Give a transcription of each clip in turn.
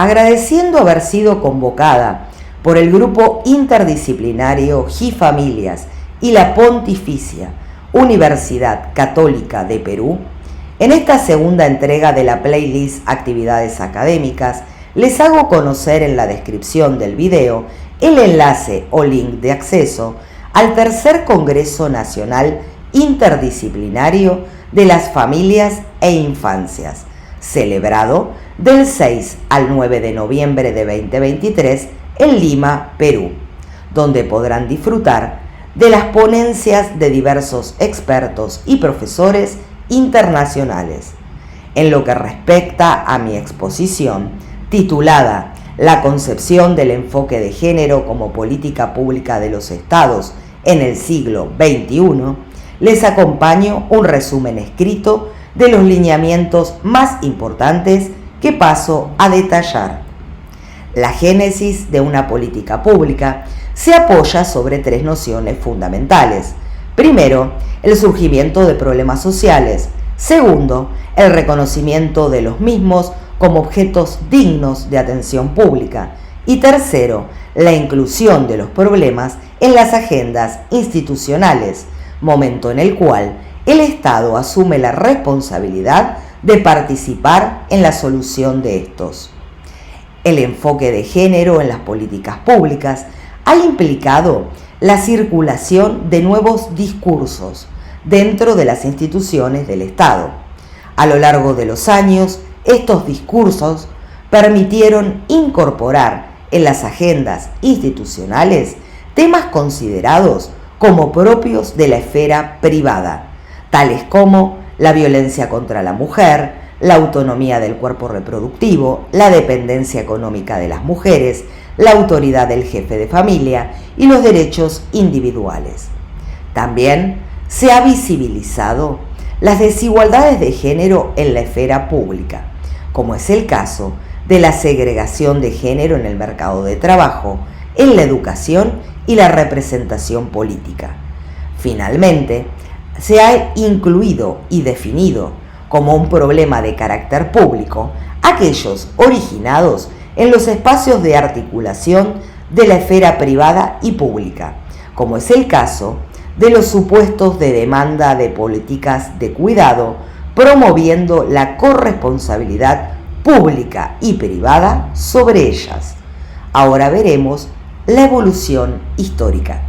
agradeciendo haber sido convocada por el grupo interdisciplinario GIFamilias y la Pontificia Universidad Católica de Perú, en esta segunda entrega de la playlist Actividades Académicas, les hago conocer en la descripción del video el enlace o link de acceso al tercer Congreso Nacional Interdisciplinario de las Familias e Infancias, celebrado del 6 al 9 de noviembre de 2023 en Lima, Perú, donde podrán disfrutar de las ponencias de diversos expertos y profesores internacionales. En lo que respecta a mi exposición, titulada La concepción del enfoque de género como política pública de los estados en el siglo XXI, les acompaño un resumen escrito de los lineamientos más importantes que paso a detallar. La génesis de una política pública se apoya sobre tres nociones fundamentales. Primero, el surgimiento de problemas sociales. Segundo, el reconocimiento de los mismos como objetos dignos de atención pública. Y tercero, la inclusión de los problemas en las agendas institucionales, momento en el cual el Estado asume la responsabilidad de participar en la solución de estos. El enfoque de género en las políticas públicas ha implicado la circulación de nuevos discursos dentro de las instituciones del Estado. A lo largo de los años, estos discursos permitieron incorporar en las agendas institucionales temas considerados como propios de la esfera privada, tales como la violencia contra la mujer, la autonomía del cuerpo reproductivo, la dependencia económica de las mujeres, la autoridad del jefe de familia y los derechos individuales. También se ha visibilizado las desigualdades de género en la esfera pública, como es el caso de la segregación de género en el mercado de trabajo, en la educación y la representación política. Finalmente, se ha incluido y definido como un problema de carácter público aquellos originados en los espacios de articulación de la esfera privada y pública, como es el caso de los supuestos de demanda de políticas de cuidado, promoviendo la corresponsabilidad pública y privada sobre ellas. Ahora veremos la evolución histórica.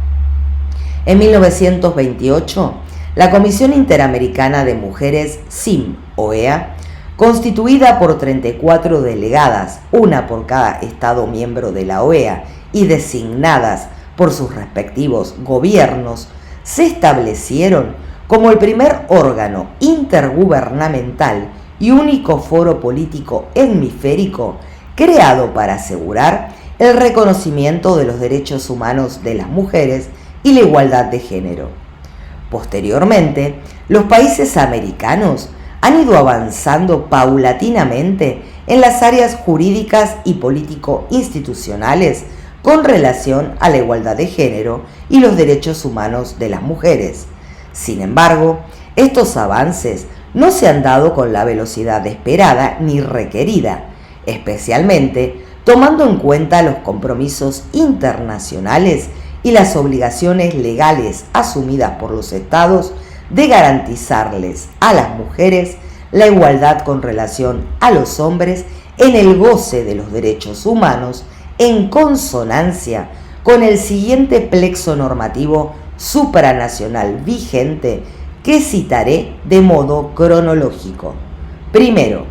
En 1928, la Comisión Interamericana de Mujeres, CIM, OEA, constituida por 34 delegadas, una por cada Estado miembro de la OEA y designadas por sus respectivos gobiernos, se establecieron como el primer órgano intergubernamental y único foro político hemisférico creado para asegurar el reconocimiento de los derechos humanos de las mujeres y la igualdad de género. Posteriormente, los países americanos han ido avanzando paulatinamente en las áreas jurídicas y político-institucionales con relación a la igualdad de género y los derechos humanos de las mujeres. Sin embargo, estos avances no se han dado con la velocidad esperada ni requerida, especialmente tomando en cuenta los compromisos internacionales y las obligaciones legales asumidas por los estados de garantizarles a las mujeres la igualdad con relación a los hombres en el goce de los derechos humanos en consonancia con el siguiente plexo normativo supranacional vigente que citaré de modo cronológico. Primero,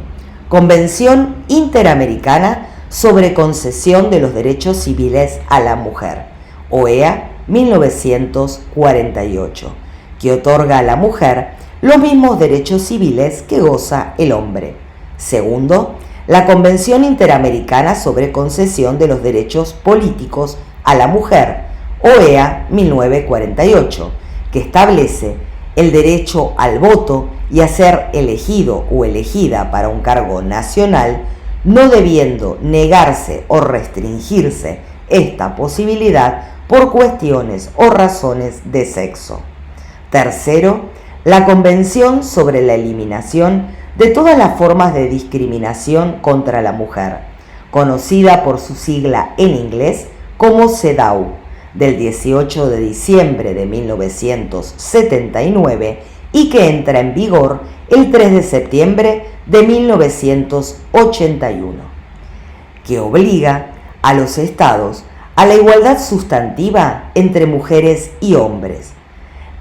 Convención Interamericana sobre Concesión de los Derechos Civiles a la Mujer, OEA 1948, que otorga a la mujer los mismos derechos civiles que goza el hombre. Segundo, la Convención Interamericana sobre Concesión de los Derechos Políticos a la Mujer, OEA 1948, que establece el derecho al voto y a ser elegido o elegida para un cargo nacional, no debiendo negarse o restringirse esta posibilidad por cuestiones o razones de sexo. Tercero, la Convención sobre la Eliminación de todas las formas de discriminación contra la mujer, conocida por su sigla en inglés como CEDAW, del 18 de diciembre de 1979 y que entra en vigor el 3 de septiembre de 1981, que obliga a los estados a la igualdad sustantiva entre mujeres y hombres.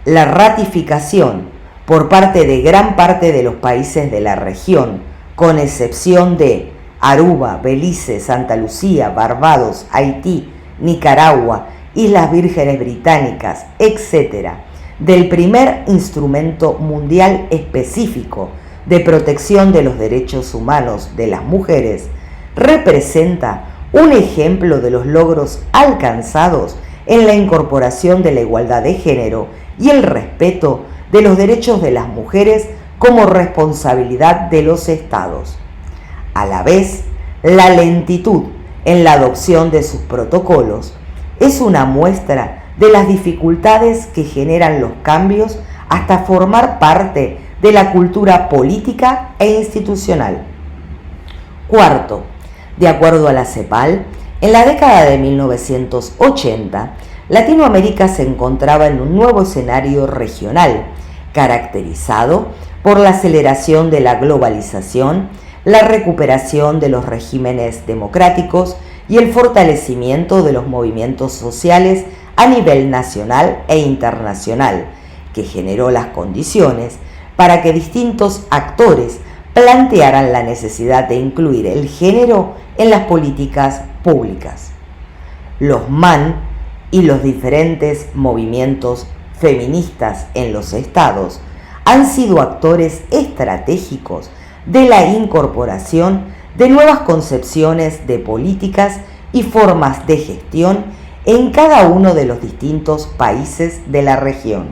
La ratificación por parte de gran parte de los países de la región, con excepción de Aruba, Belice, Santa Lucía, Barbados, Haití, Nicaragua, Islas Vírgenes Británicas, etc., del primer instrumento mundial específico de protección de los derechos humanos de las mujeres, representa un ejemplo de los logros alcanzados en la incorporación de la igualdad de género y el respeto de los derechos de las mujeres como responsabilidad de los estados. A la vez, la lentitud en la adopción de sus protocolos es una muestra de las dificultades que generan los cambios hasta formar parte de la cultura política e institucional. Cuarto, de acuerdo a la CEPAL, en la década de 1980, Latinoamérica se encontraba en un nuevo escenario regional, caracterizado por la aceleración de la globalización, la recuperación de los regímenes democráticos y el fortalecimiento de los movimientos sociales a nivel nacional e internacional, que generó las condiciones para que distintos actores plantearan la necesidad de incluir el género en las políticas públicas. Los MAN y los diferentes movimientos feministas en los estados han sido actores estratégicos de la incorporación de nuevas concepciones de políticas y formas de gestión en cada uno de los distintos países de la región.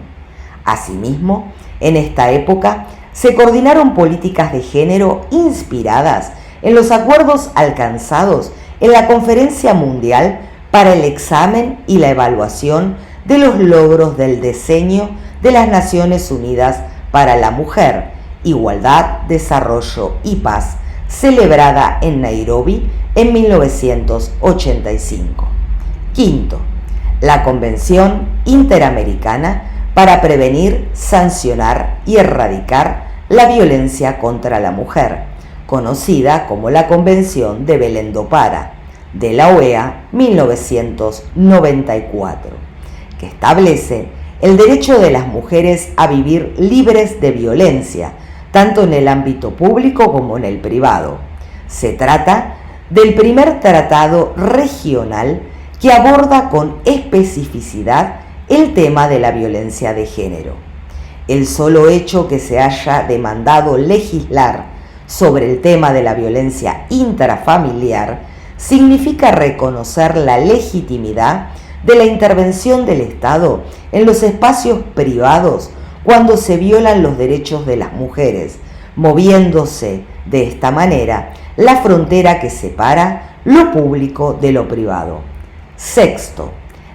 Asimismo, en esta época se coordinaron políticas de género inspiradas en los acuerdos alcanzados en la Conferencia Mundial para el Examen y la Evaluación de los Logros del Diseño de las Naciones Unidas para la Mujer, Igualdad, Desarrollo y Paz, celebrada en Nairobi en 1985. Quinto, la Convención Interamericana para prevenir, sancionar y erradicar la violencia contra la mujer, conocida como la Convención de Belém do Pará, de la OEA 1994, que establece el derecho de las mujeres a vivir libres de violencia, tanto en el ámbito público como en el privado. Se trata del primer tratado regional que aborda con especificidad el tema de la violencia de género. El solo hecho que se haya demandado legislar sobre el tema de la violencia intrafamiliar significa reconocer la legitimidad de la intervención del Estado en los espacios privados cuando se violan los derechos de las mujeres, moviéndose de esta manera la frontera que separa lo público de lo privado. Sexto,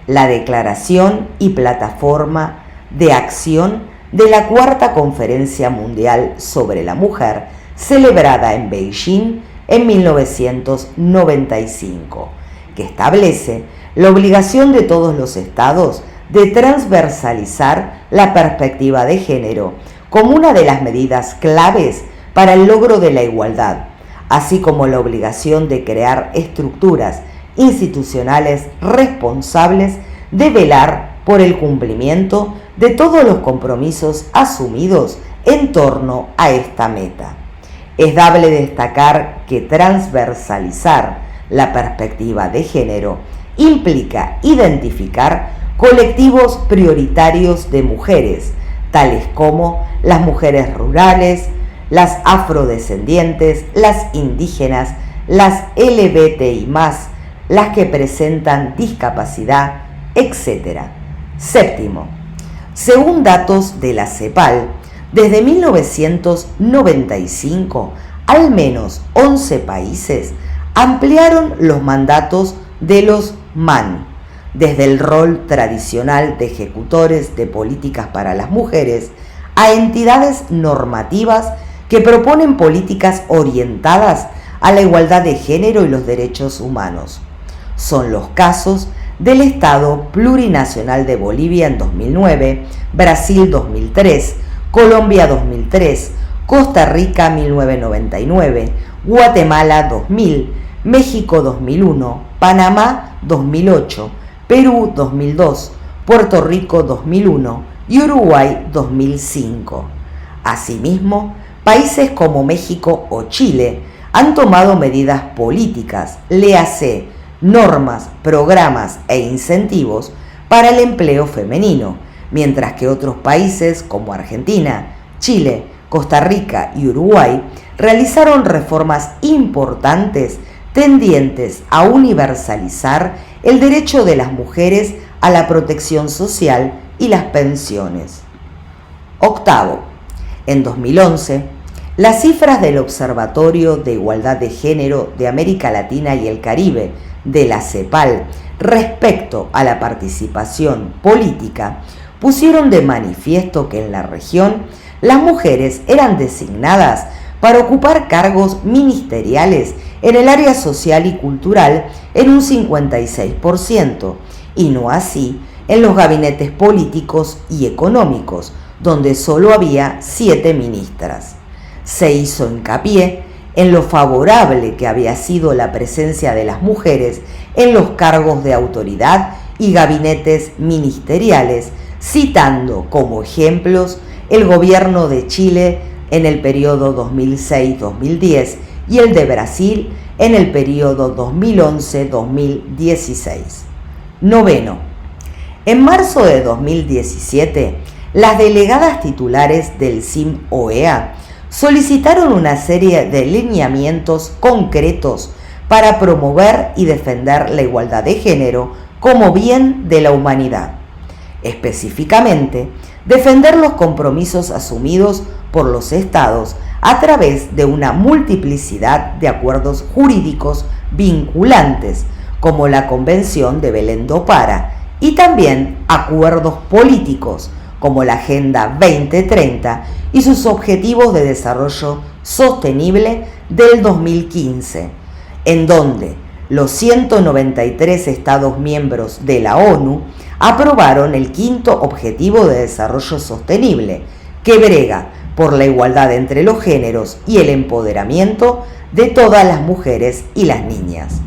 la declaración y plataforma de acción de la Cuarta Conferencia Mundial sobre la Mujer, celebrada en Beijing en 1995, que establece la obligación de todos los estados de transversalizar la perspectiva de género como una de las medidas claves para el logro de la igualdad, así como la obligación de crear estructuras institucionales responsables de velar por el cumplimiento de todos los compromisos asumidos en torno a esta meta. Es dable destacar que transversalizar la perspectiva de género implica identificar colectivos prioritarios de mujeres, tales como las mujeres rurales, las afrodescendientes, las indígenas, las LGBTI+, las que presentan discapacidad, etc. Séptimo, según datos de la CEPAL, desde 1995, al menos 11 países ampliaron los mandatos de los MAN, desde el rol tradicional de ejecutores de políticas para las mujeres a entidades normativas que proponen políticas orientadas a la igualdad de género y los derechos humanos. Son los casos del Estado Plurinacional de Bolivia en 2009, Brasil 2003, Colombia 2003, Costa Rica 1999, Guatemala 2000, México 2001, Panamá 2008, Perú 2002, Puerto Rico 2001 y Uruguay 2005. Asimismo, países como México o Chile han tomado medidas políticas, léase, normas, programas e incentivos para el empleo femenino, mientras que otros países como Argentina, Chile, Costa Rica y Uruguay realizaron reformas importantes tendientes a universalizar el derecho de las mujeres a la protección social y las pensiones. Octavo, en 2011, las cifras del Observatorio de Igualdad de Género de América Latina y el Caribe, de la CEPAL, respecto a la participación política, pusieron de manifiesto que en la región las mujeres eran designadas para ocupar cargos ministeriales en el área social y cultural en un 56%, y no así en los gabinetes políticos y económicos, donde solo había 7 ministras. Se hizo hincapié en lo favorable que había sido la presencia de las mujeres en los cargos de autoridad y gabinetes ministeriales, citando como ejemplos el gobierno de Chile en el periodo 2006-2010 y el de Brasil en el periodo 2011-2016. Noveno, en marzo de 2017, las delegadas titulares del CIM-OEA solicitaron una serie de lineamientos concretos para promover y defender la igualdad de género como bien de la humanidad. Específicamente, defender los compromisos asumidos por los estados a través de una multiplicidad de acuerdos jurídicos vinculantes, como la Convención de Belén do Pará, y también acuerdos políticos, como la Agenda 2030 y sus Objetivos de Desarrollo Sostenible del 2015, en donde los 193 Estados miembros de la ONU aprobaron el 5º Objetivo de Desarrollo Sostenible, que brega por la igualdad entre los géneros y el empoderamiento de todas las mujeres y las niñas.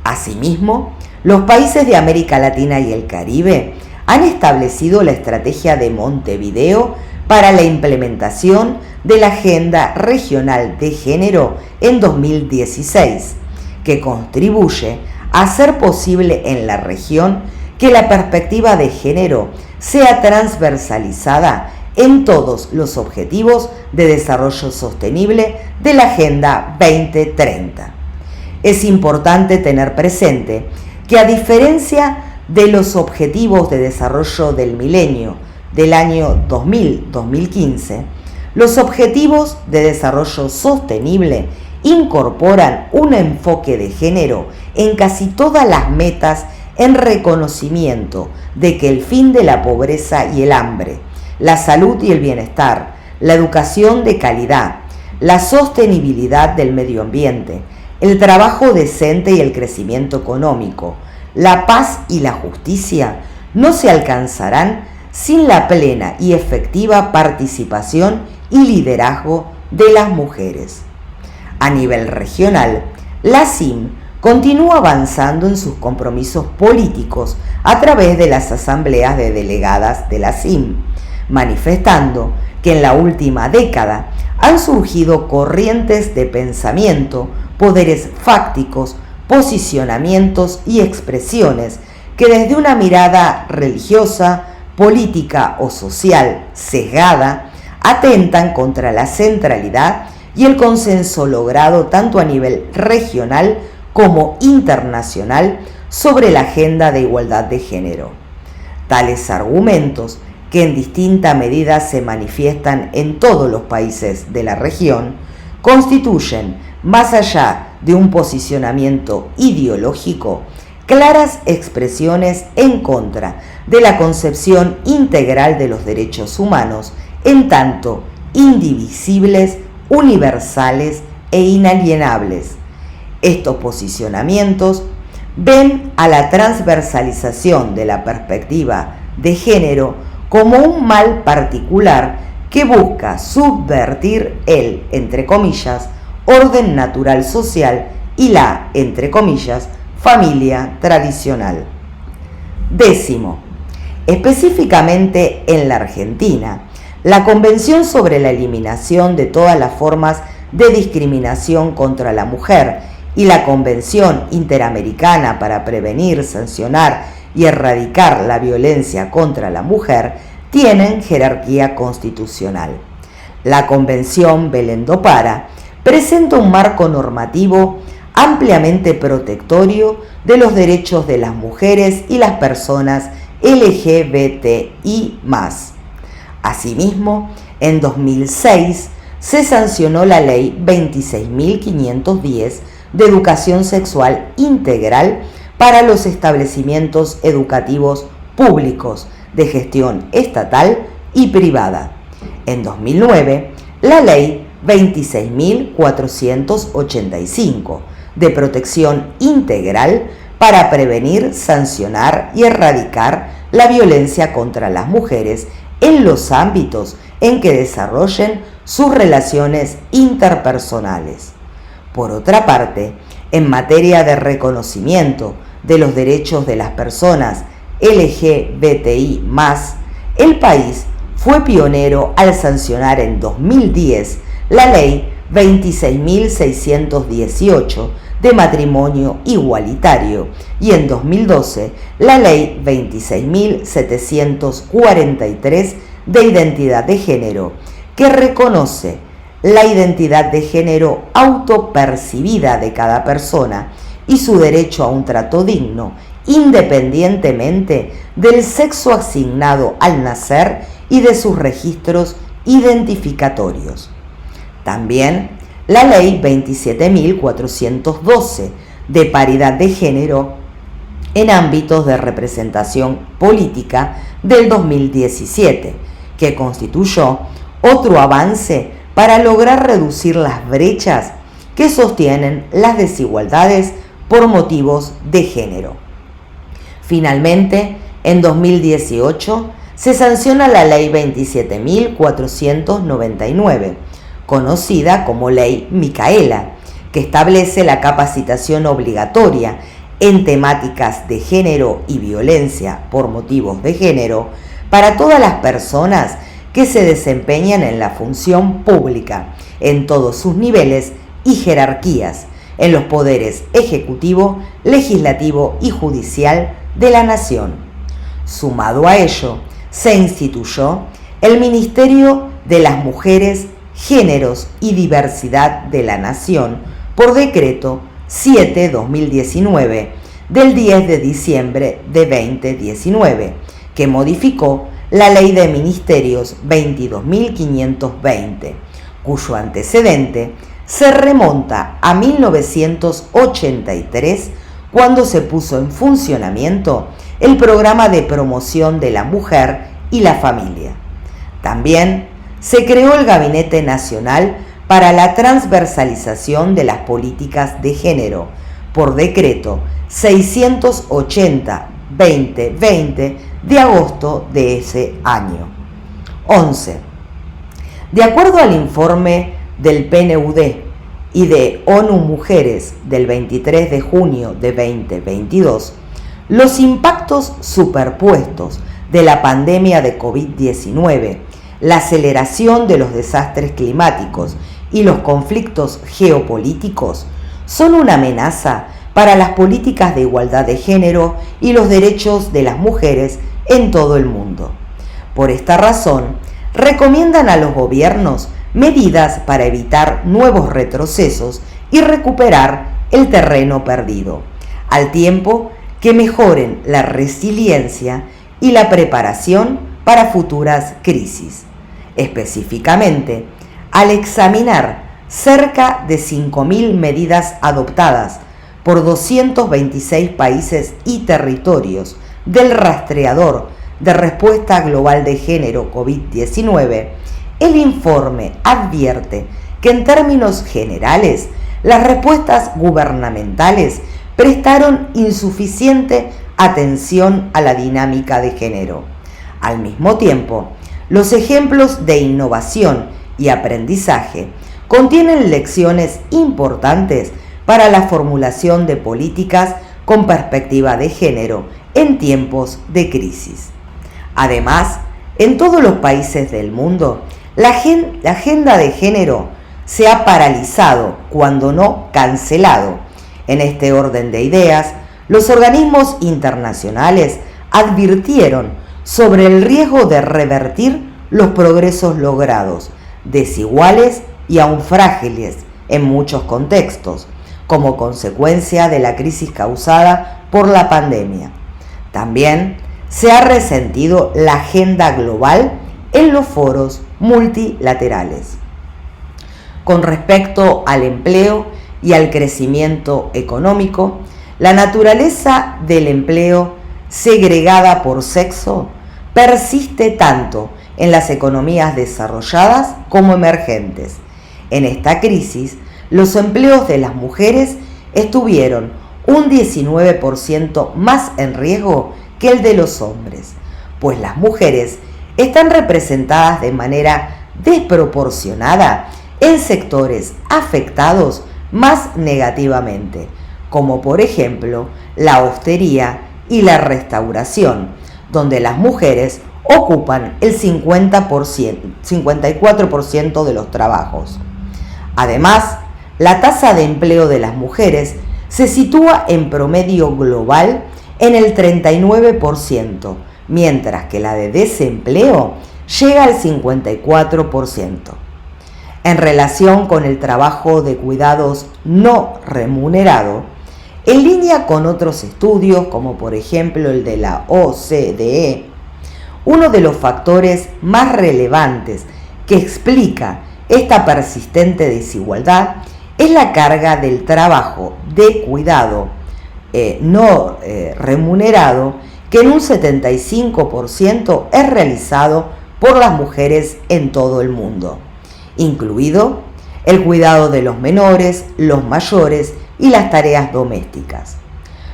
Asimismo, los países de América Latina y el Caribe han establecido la estrategia de Montevideo para la implementación de la Agenda Regional de Género en 2016, que contribuye a hacer posible en la región que la perspectiva de género sea transversalizada en todos los objetivos de desarrollo sostenible de la Agenda 2030. Es importante tener presente que, a diferencia de los objetivos de desarrollo del milenio del año 2000-2015, los objetivos de desarrollo sostenible incorporan un enfoque de género en casi todas las metas, en reconocimiento de que el fin de la pobreza y el hambre, la salud y el bienestar, la educación de calidad, la sostenibilidad del medio ambiente, el trabajo decente y el crecimiento económico, la paz y la justicia no se alcanzarán sin la plena y efectiva participación y liderazgo de las mujeres. A nivel regional, la CIM continúa avanzando en sus compromisos políticos a través de las asambleas de delegadas de la CIM, manifestando que en la última década han surgido corrientes de pensamiento, poderes fácticos, posicionamientos y expresiones que desde una mirada religiosa, política o social sesgada atentan contra la centralidad y el consenso logrado tanto a nivel regional como internacional sobre la agenda de igualdad de género. Tales argumentos, que en distinta medida se manifiestan en todos los países de la región, constituyen, más allá de un posicionamiento ideológico, claras expresiones en contra de la concepción integral de los derechos humanos, en tanto indivisibles, universales e inalienables, Estos posicionamientos ven a la transversalización de la perspectiva de género como un mal particular que busca subvertir el, entre comillas, orden natural social y la, entre comillas, familia tradicional. 10. Específicamente en la Argentina, la Convención sobre la Eliminación de todas las formas de discriminación contra la mujer y la Convención Interamericana para prevenir, sancionar y erradicar la violencia contra la mujer tienen jerarquía constitucional. La Convención Belén do Pará presenta un marco normativo ampliamente protectorio de los derechos de las mujeres y las personas LGBTI+. Asimismo, en 2006 se sancionó la Ley 26.510 de Educación Sexual Integral para los establecimientos educativos públicos de gestión estatal y privada. En 2009, la Ley 26.485 de Protección Integral para prevenir, sancionar y erradicar la violencia contra las mujeres en los ámbitos en que desarrollen sus relaciones interpersonales. Por otra parte, en materia de reconocimiento de los derechos de las personas LGBTI+, el país fue pionero al sancionar en 2010 la Ley 26.618 de matrimonio igualitario y en 2012 la Ley 26.743 de identidad de género, que reconoce la identidad de género autopercibida de cada persona y su derecho a un trato digno, independientemente del sexo asignado al nacer y de sus registros identificatorios. También la Ley 27.412 de paridad de género en ámbitos de representación política del 2017, que constituyó otro avance para lograr reducir las brechas que sostienen las desigualdades por motivos de género. Finalmente, en 2018 se sanciona la Ley 27.499, conocida como Ley Micaela, que establece la capacitación obligatoria en temáticas de género y violencia por motivos de género para todas las personas que se desempeñan en la función pública, en todos sus niveles y jerarquías, en los poderes ejecutivo, legislativo y judicial de la nación. Sumado a ello, se instituyó el Ministerio de las Mujeres, Géneros y Diversidad de la Nación por decreto 7/2019 del 10 de diciembre de 2019, que modificó la Ley de Ministerios 22.520, cuyo antecedente se remonta a 1983, cuando se puso en funcionamiento el Programa de Promoción de la Mujer y la Familia. También se creó el Gabinete Nacional para la Transversalización de las Políticas de Género, por decreto 680/2020 de agosto de ese año. 11. De acuerdo al informe del PNUD y de ONU Mujeres del 23 de junio de 2022, los impactos superpuestos de la pandemia de COVID-19, la aceleración de los desastres climáticos y los conflictos geopolíticos son una amenaza para las políticas de igualdad de género y los derechos de las mujeres en todo el mundo. Por esta razón, recomiendan a los gobiernos medidas para evitar nuevos retrocesos y recuperar el terreno perdido, al tiempo que mejoren la resiliencia y la preparación para futuras crisis. Específicamente, al examinar cerca de 5.000 medidas adoptadas por 226 países y territorios del rastreador de respuesta global de género COVID-19, el informe advierte que en términos generales las respuestas gubernamentales prestaron insuficiente atención a la dinámica de género. Al mismo tiempo, los ejemplos de innovación y aprendizaje contienen lecciones importantes para la formulación de políticas con perspectiva de género en tiempos de crisis. Además, en todos los países del mundo, la agenda de género se ha paralizado, cuando no cancelado. En este orden de ideas, los organismos internacionales advirtieron sobre el riesgo de revertir los progresos logrados, desiguales y aún frágiles en muchos contextos, como consecuencia de la crisis causada por la pandemia. También se ha resentido la agenda global en los foros multilaterales. Con respecto al empleo y al crecimiento económico, la naturaleza del empleo segregada por sexo persiste tanto en las economías desarrolladas como emergentes. En esta crisis, los empleos de las mujeres estuvieron un 19% más en riesgo que el de los hombres, pues las mujeres están representadas de manera desproporcionada en sectores afectados más negativamente, como por ejemplo la hostería y la restauración, donde las mujeres ocupan el 54% de los trabajos. Además, la tasa de empleo de las mujeres se sitúa en promedio global en el 39%, mientras que la de desempleo llega al 54%. En relación con el trabajo de cuidados no remunerado, en línea con otros estudios, como por ejemplo el de la OCDE, uno de los factores más relevantes que explica esta persistente desigualdad es la carga del trabajo de cuidado no remunerado, que en un 75% es realizado por las mujeres en todo el mundo, incluido el cuidado de los menores, los mayores y las tareas domésticas.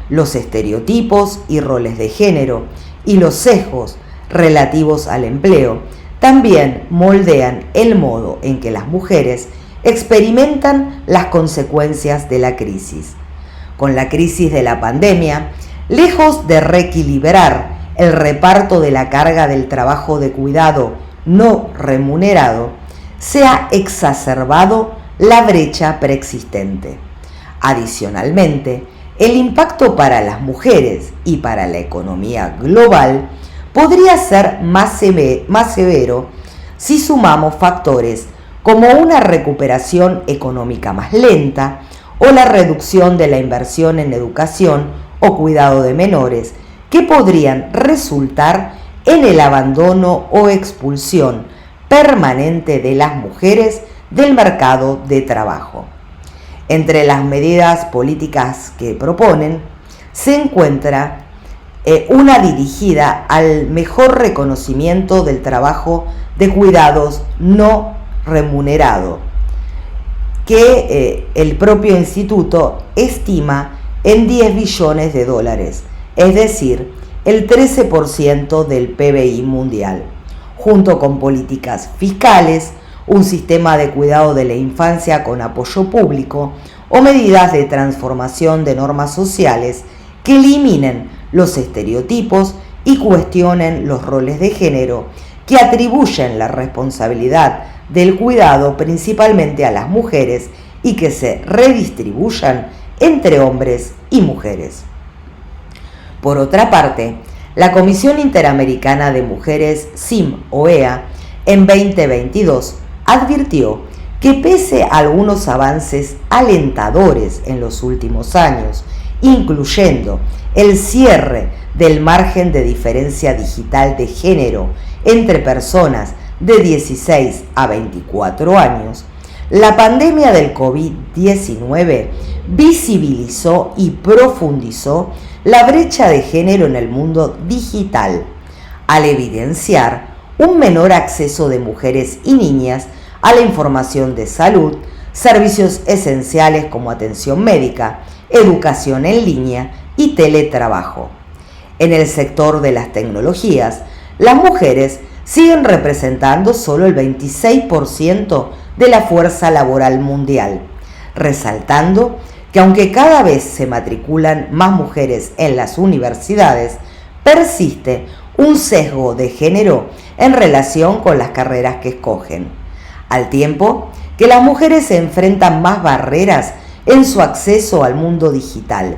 Los estereotipos y roles de género y los sesgos relativos al empleo también moldean el modo en que las mujeres experimentan las consecuencias de la crisis. Con la crisis de la pandemia, lejos de reequilibrar el reparto de la carga del trabajo de cuidado no remunerado, se ha exacerbado la brecha preexistente. Adicionalmente, el impacto para las mujeres y para la economía global podría ser más severo si sumamos factores como una recuperación económica más lenta o la reducción de la inversión en educación o cuidado de menores, que podrían resultar en el abandono o expulsión permanente de las mujeres del mercado de trabajo. Entre las medidas políticas que proponen se encuentra una dirigida al mejor reconocimiento del trabajo de cuidados no remunerado, que el propio instituto estima en 10 billones de dólares, es decir, el 13% del PBI mundial, junto con políticas fiscales, un sistema de cuidado de la infancia con apoyo público o medidas de transformación de normas sociales que eliminen los estereotipos y cuestionen los roles de género que atribuyen la responsabilidad del cuidado principalmente a las mujeres y que se redistribuyan entre hombres y mujeres. Por otra parte, la Comisión Interamericana de Mujeres, CIM-OEA, en 2022 advirtió que pese a algunos avances alentadores en los últimos años, incluyendo el cierre del margen de diferencia digital de género entre personas de 16 a 24 años, la pandemia del COVID-19 visibilizó y profundizó la brecha de género en el mundo digital, al evidenciar un menor acceso de mujeres y niñas a la información de salud, servicios esenciales como atención médica, educación en línea y teletrabajo. En el sector de las tecnologías, las mujeres siguen representando solo el 26% de la fuerza laboral mundial, resaltando que aunque cada vez se matriculan más mujeres en las universidades, persiste un sesgo de género en relación con las carreras que escogen, al tiempo que las mujeres se enfrentan más barreras en su acceso al mundo digital.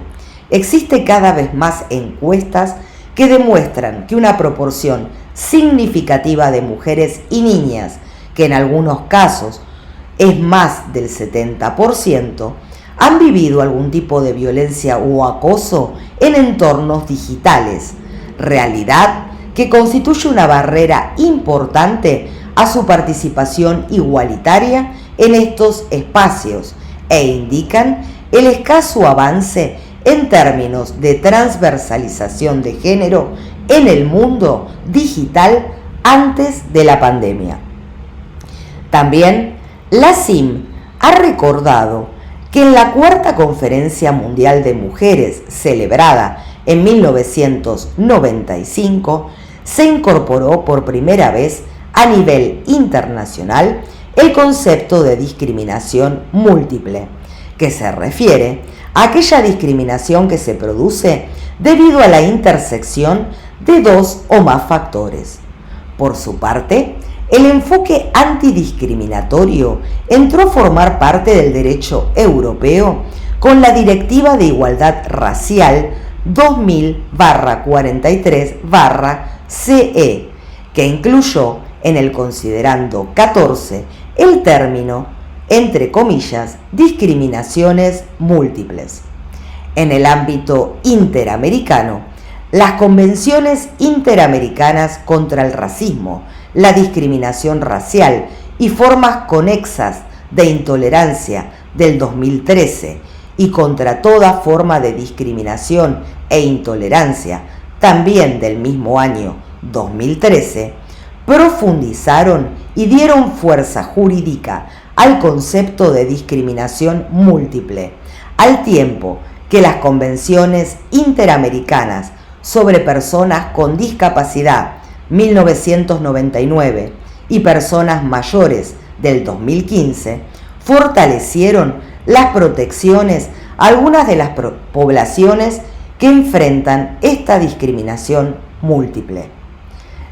Existe cada vez más encuestas que demuestran que una proporción significativa de mujeres y niñas, que en algunos casos es más del 70%, han vivido algún tipo de violencia o acoso en entornos digitales, realidad que constituye una barrera importante a su participación igualitaria en estos espacios e indican el escaso avance en términos de transversalización de género en el mundo digital antes de la pandemia. También la CIM ha recordado que en la Cuarta Conferencia Mundial de Mujeres, celebrada en 1995, se incorporó por primera vez a nivel internacional el concepto de discriminación múltiple, que se refiere a aquella discriminación que se produce debido a la intersección de dos o más factores. Por su parte, el enfoque antidiscriminatorio entró a formar parte del derecho europeo con la Directiva de Igualdad Racial 2000/43/CE, que incluyó en el considerando 14 el término, entre comillas, discriminaciones múltiples. En el ámbito interamericano, las convenciones interamericanas contra el racismo, la discriminación racial y formas conexas de intolerancia del 2013 y contra toda forma de discriminación e intolerancia, también del mismo año 2013, profundizaron y dieron fuerza jurídica al concepto de discriminación múltiple, al tiempo que las convenciones interamericanas sobre personas con discapacidad 1999 y personas mayores del 2015 fortalecieron las protecciones a algunas de las poblaciones que enfrentan esta discriminación múltiple.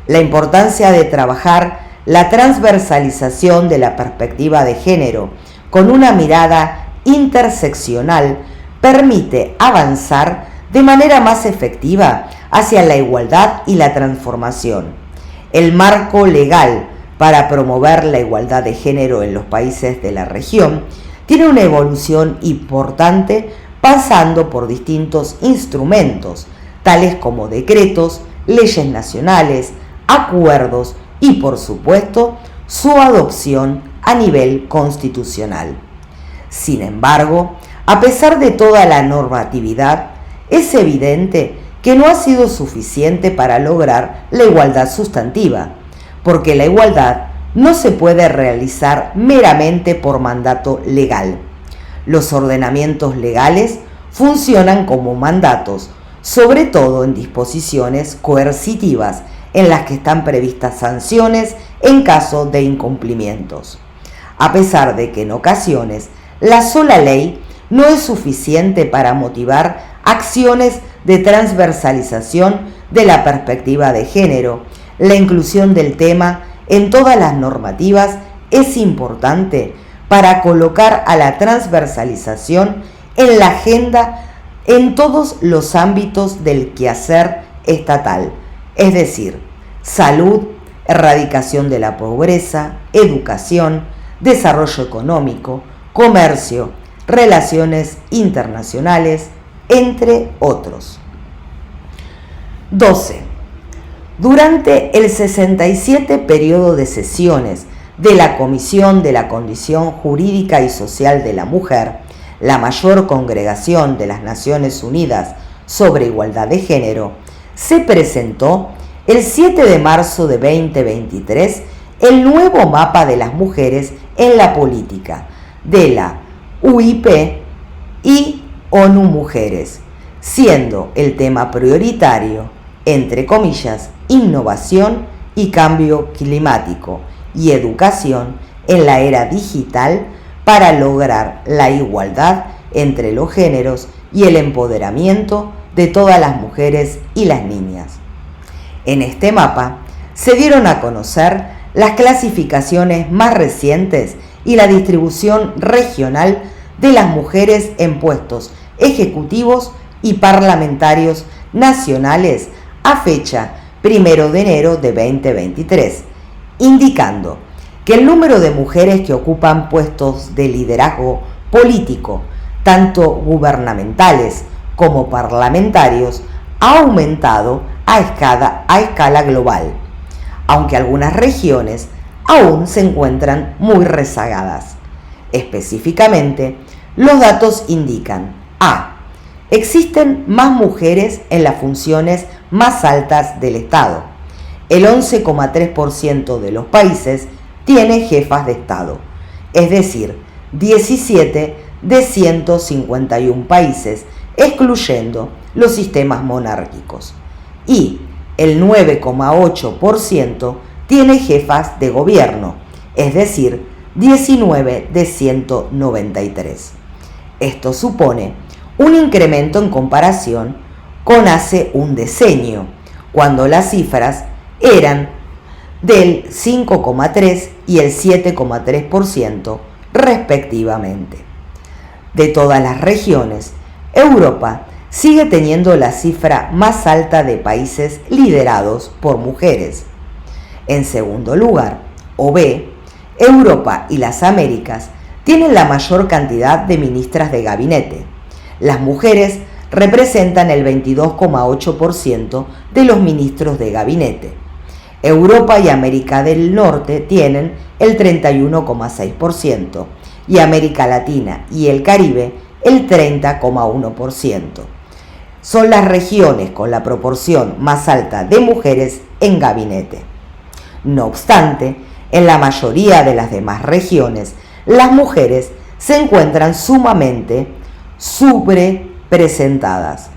La importancia de trabajar la transversalización de la perspectiva de género con una mirada interseccional permite avanzar de manera más efectiva hacia la igualdad y la transformación. El marco legal para promover la igualdad de género en los países de la región tiene una evolución importante pasando por distintos instrumentos, tales como decretos, leyes nacionales, acuerdos y, por supuesto, su adopción a nivel constitucional. Sin embargo, a pesar de toda la normatividad, es evidente que no ha sido suficiente para lograr la igualdad sustantiva, porque la igualdad no se puede realizar meramente por mandato legal. Los ordenamientos legales funcionan como mandatos, sobre todo en disposiciones coercitivas en las que están previstas sanciones en caso de incumplimientos. A pesar de que en ocasiones la sola ley no es suficiente para motivar acciones de transversalización de la perspectiva de género, la inclusión del tema en todas las normativas es importante para colocar a la transversalización en la agenda en todos los ámbitos del quehacer estatal, es decir, salud, erradicación de la pobreza, educación, desarrollo económico, comercio, relaciones internacionales, entre otros. 12. Durante el 67 periodo de sesiones de la Comisión de la Condición Jurídica y Social de la Mujer, la mayor congregación de las Naciones Unidas sobre Igualdad de Género, se presentó el 7 de marzo de 2023 el nuevo mapa de las mujeres en la política, de la UIP y ONU Mujeres, siendo el tema prioritario, entre comillas, innovación y cambio climático y educación en la era digital para lograr la igualdad entre los géneros y el empoderamiento de todas las mujeres y las niñas. En este mapa se dieron a conocer las clasificaciones más recientes y la distribución regional de las mujeres en puestos ejecutivos y parlamentarios nacionales a fecha 1 de enero de 2023, indicando que el número de mujeres que ocupan puestos de liderazgo político, tanto gubernamentales como parlamentarios, ha aumentado a escala global, aunque algunas regiones aún se encuentran muy rezagadas. Específicamente, los datos indican: A. Existen más mujeres en las funciones más altas del Estado. El 11,3% de los países tiene jefas de Estado, es decir, 17 de 151 países, excluyendo los sistemas monárquicos. Y el 9,8% tiene jefas de gobierno, es decir, 19 de 193. Esto supone un incremento en comparación con hace un decenio, cuando las cifras eran del 5,3 y el 7,3% respectivamente. De todas las regiones, Europa sigue teniendo la cifra más alta de países liderados por mujeres. En segundo lugar, o B, Europa y las Américas tienen la mayor cantidad de ministras de gabinete. Las mujeres representan el 22,8% de los ministros de gabinete. Europa y América del Norte tienen el 31,6% y América Latina y el Caribe el 30,1%. Son las regiones con la proporción más alta de mujeres en gabinete. No obstante, en la mayoría de las demás regiones, las mujeres se encuentran sumamente subrepresentadas,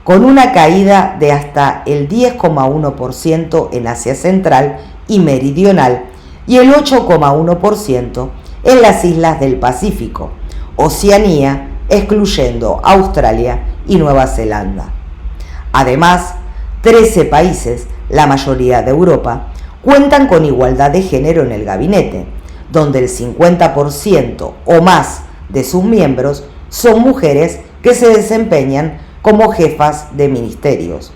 con una caída de hasta el 10,1% en Asia Central y Meridional y el 8,1% en las islas del Pacífico, Oceanía, excluyendo Australia y Nueva Zelanda. Además, 13 países, la mayoría de Europa, cuentan con igualdad de género en el gabinete, donde el 50% o más de sus miembros son mujeres que se desempeñan como jefas de ministerios.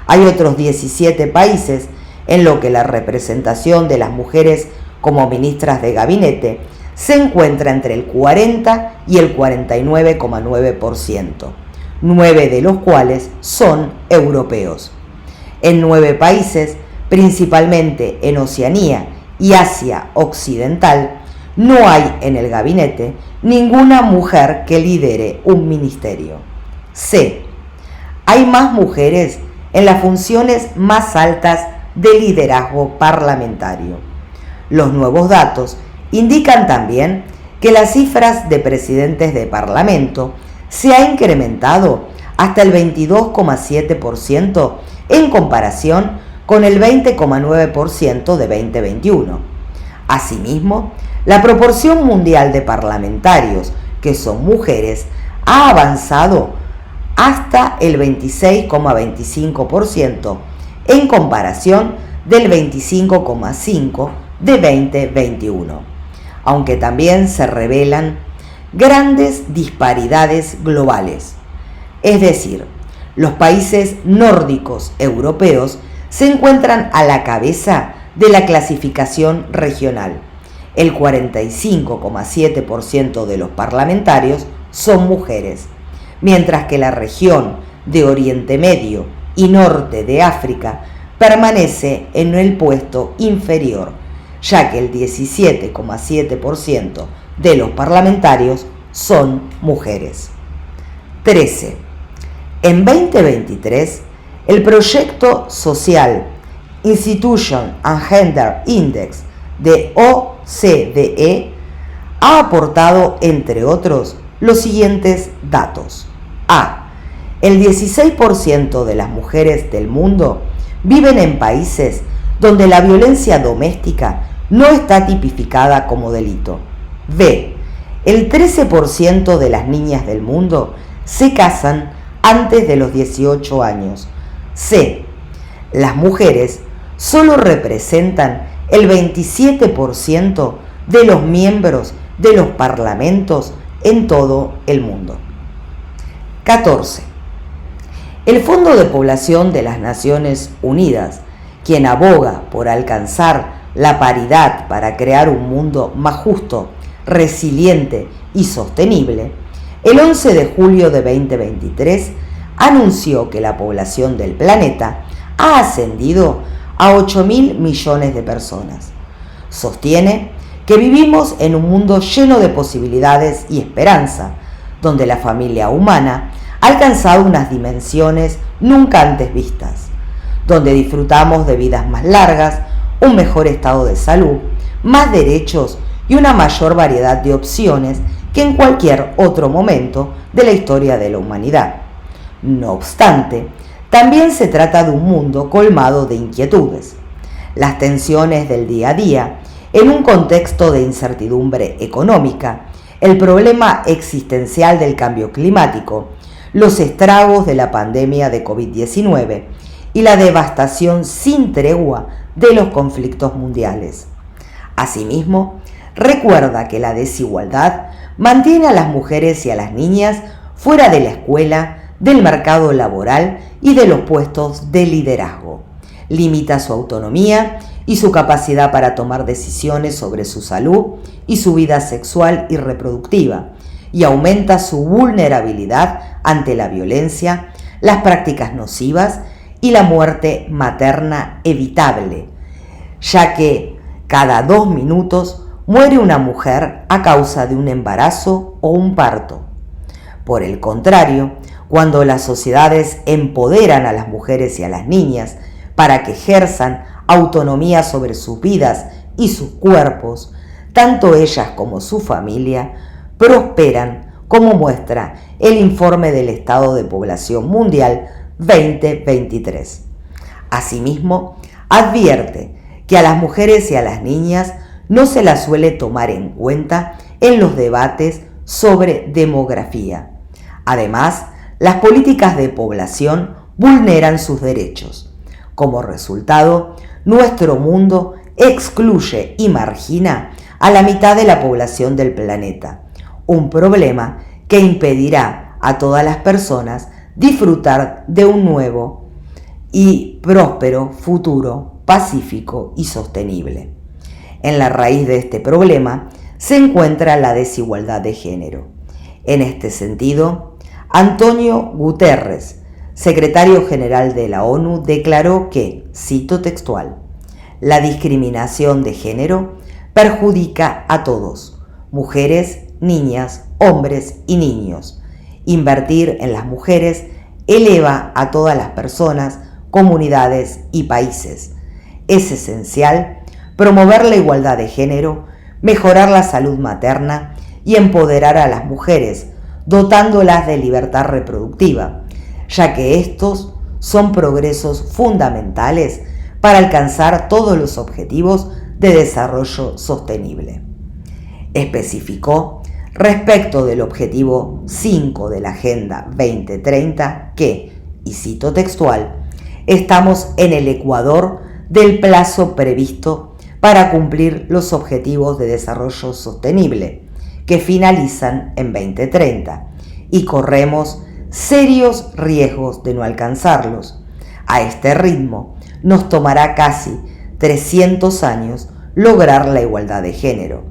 Hay otros 17 países en los que la representación de las mujeres como ministras de gabinete se encuentra entre el 40 y el 49,9%, 9 de los cuales son europeos. En 9 países, principalmente en Oceanía y Asia Occidental, no hay en el gabinete ninguna mujer que lidere un ministerio. C. Hay más mujeres en las funciones más altas de liderazgo parlamentario. Los nuevos datos indican también que las cifras de presidentes de parlamento se ha incrementado hasta el 22,7% en comparación con el 20,9% de 2021. Asimismo, la proporción mundial de parlamentarios que son mujeres ha avanzado hasta el 26,25% en comparación del 25,5% de 2021, aunque también se revelan grandes disparidades globales. Es decir, los países nórdicos europeos se encuentran a la cabeza de la clasificación regional. El 45,7% de los parlamentarios son mujeres, mientras que la región de Oriente Medio y Norte de África permanece en el puesto inferior, ya que el 17,7% de los parlamentarios son mujeres. 13. En 2023, el proyecto social Institution and Gender Index de OCDE ha aportado, entre otros, los siguientes datos. A. El 16% de las mujeres del mundo viven en países donde la violencia doméstica no está tipificada como delito. B. El 13% de las niñas del mundo se casan antes de los 18 años. C. Las mujeres solo representan el 27% de los miembros de los parlamentos en todo el mundo. 14. El Fondo de Población de las Naciones Unidas, quien aboga por alcanzar la paridad para crear un mundo más justo, resiliente y sostenible, el 11 de julio de 2023 anunció que la población del planeta ha ascendido a 8.000 millones de personas. Sostiene que vivimos en un mundo lleno de posibilidades y esperanza, donde la familia humana ha alcanzado unas dimensiones nunca antes vistas, donde disfrutamos de vidas más largas, un mejor estado de salud, más derechos y una mayor variedad de opciones que en cualquier otro momento de la historia de la humanidad. No obstante, también se trata de un mundo colmado de inquietudes. Las tensiones del día a día, en un contexto de incertidumbre económica, el problema existencial del cambio climático, los estragos de la pandemia de COVID-19 y la devastación sin tregua de los conflictos mundiales. Asimismo, recuerda que la desigualdad mantiene a las mujeres y a las niñas fuera de la escuela, del mercado laboral y de los puestos de liderazgo. Limita su autonomía y su capacidad para tomar decisiones sobre su salud y su vida sexual y reproductiva, y aumenta su vulnerabilidad ante la violencia, las prácticas nocivas y la muerte materna evitable, ya que cada 2 minutos muere una mujer a causa de un embarazo o un parto. Por el contrario, cuando las sociedades empoderan a las mujeres y a las niñas para que ejerzan autonomía sobre sus vidas y sus cuerpos, tanto ellas como su familia prosperan, como muestra el informe del Estado de Población Mundial 2023. Asimismo, advierte que a las mujeres y a las niñas no se las suele tomar en cuenta en los debates sobre demografía. Además, las políticas de población vulneran sus derechos. Como resultado, nuestro mundo excluye y margina a la mitad de la población del planeta, un problema que impedirá a todas las personas disfrutar de un nuevo y próspero futuro pacífico y sostenible. En la raíz de este problema se encuentra la desigualdad de género. En este sentido, Antonio Guterres, secretario general de la ONU, declaró que, cito textual, la discriminación de género perjudica a todos, mujeres, niñas, hombres y niños. Invertir en las mujeres eleva a todas las personas, comunidades y países. Es esencial promover la igualdad de género, mejorar la salud materna y empoderar a las mujeres, dotándolas de libertad reproductiva, ya que estos son progresos fundamentales para alcanzar todos los objetivos de desarrollo sostenible. Especificó respecto del objetivo 5 de la Agenda 2030 que, y cito textual, estamos en el ecuador del plazo previsto para cumplir los objetivos de desarrollo sostenible, que finalizan en 2030, y corremos serios riesgos de no alcanzarlos. A este ritmo, nos tomará casi 300 años lograr la igualdad de género.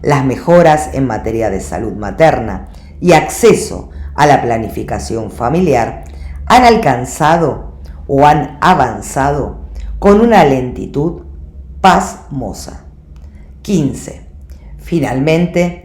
Las mejoras en materia de salud materna y acceso a la planificación familiar han alcanzado o han avanzado con una lentitud pasmosa. 15. Finalmente,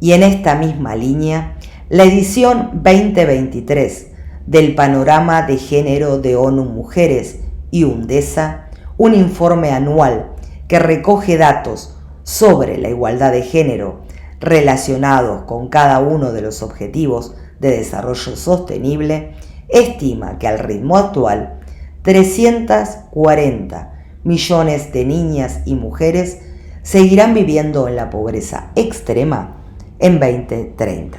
y en esta misma línea, la edición 2023 del Panorama de Género de ONU Mujeres y UNDESA, un informe anual que recoge datos sobre la igualdad de género relacionados con cada uno de los objetivos de desarrollo sostenible, estima que al ritmo actual 340 millones de niñas y mujeres seguirán viviendo en la pobreza extrema en 2030.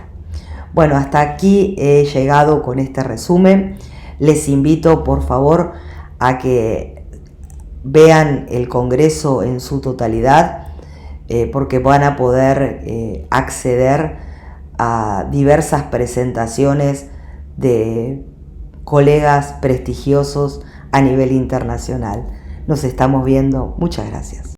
Bueno, hasta aquí he llegado con este resumen. Les invito, por favor, a que vean el Congreso en su totalidad, porque van a poder acceder a diversas presentaciones de colegas prestigiosos a nivel internacional. Nos estamos viendo. Muchas gracias.